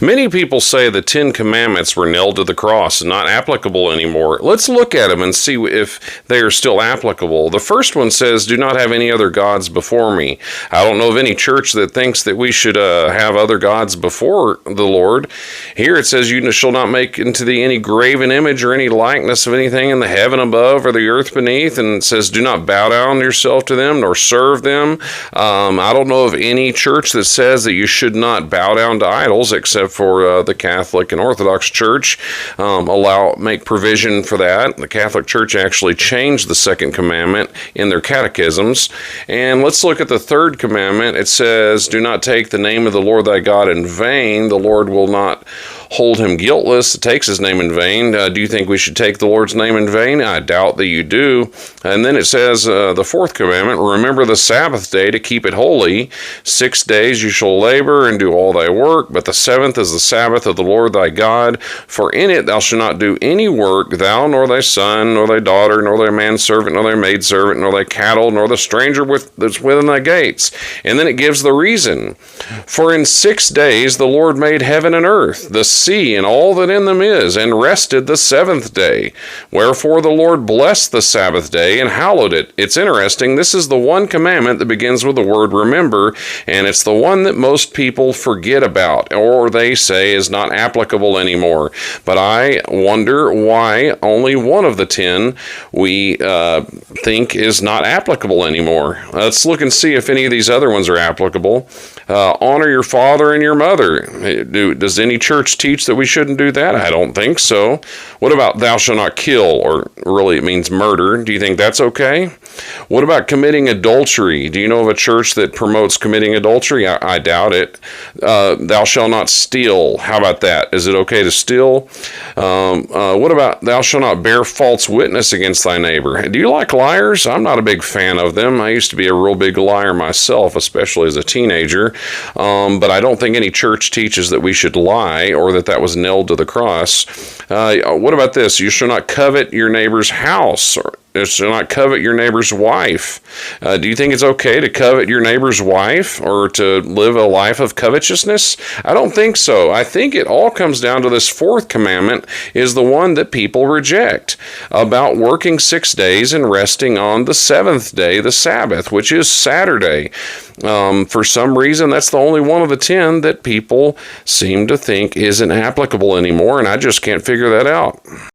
Many people say the 10 Commandments were nailed to the cross and not applicable anymore. Let's look at them and see if they are still applicable. The first one says, do not have any other gods before me. I don't know of any church that thinks that we should have other gods before the Lord. Here it says, you shall not make into thee any graven image or any likeness of anything in the heaven above or the earth beneath. And it says, do not bow down yourself to them nor serve them. I don't know of any church that says that you should not bow down to idols, except for the Catholic and Orthodox Church make provision for that. The Catholic Church actually changed the second commandment in their catechisms. And let's look at the third commandment. It says, do not take the name of the Lord thy God in vain. The Lord will not hold him guiltless that takes his name in vain. Do you think we should take the Lord's name in vain? I doubt that you do. And then it says, the fourth commandment, remember the Sabbath day to keep it holy. 6 days you shall labor and do all thy work, but the seventh is the Sabbath of the Lord thy God. For in it thou shalt not do any work, thou nor thy son, nor thy daughter, nor thy manservant, nor thy maidservant, nor thy cattle, nor the stranger that's within thy gates. And then it gives the reason. For in 6 days the Lord made heaven and earth, the sea and all that in them is, and rested the seventh day. Wherefore the Lord blessed the Sabbath day and hallowed it. It's interesting. This is the one commandment that begins with the word remember, and it's the one that most people forget about, or they say is not applicable anymore. But I wonder why only one of the 10 we think is not applicable anymore. Let's look and see if any of these other ones are applicable. Honor your father and your mother. Does any church teach that we shouldn't do that? I don't think so. What about thou shalt not kill, or really it means murder? Do you think that's okay? What about committing adultery? Do you know of a church that promotes committing adultery? I doubt it. Thou shalt not steal. How about that? Is it okay to steal? What about thou shalt not bear false witness against thy neighbor? Do you like liars? I'm not a big fan of them. I used to be a real big liar myself, especially as a teenager. But I don't think any church teaches that we should lie or that was nailed to the cross. What about this? You shall not covet your neighbor's house, or you shall not covet your neighbor's wife. Do you think it's okay to covet your neighbor's wife or to live a life of covetousness? I don't think so. I think it all comes down to this fourth commandment is the one that people reject, about working 6 days and resting on the seventh day, the Sabbath, which is Saturday. For some reason, that's the only one of the 10 that people seem to think isn't applicable anymore, and I just can't figure that out.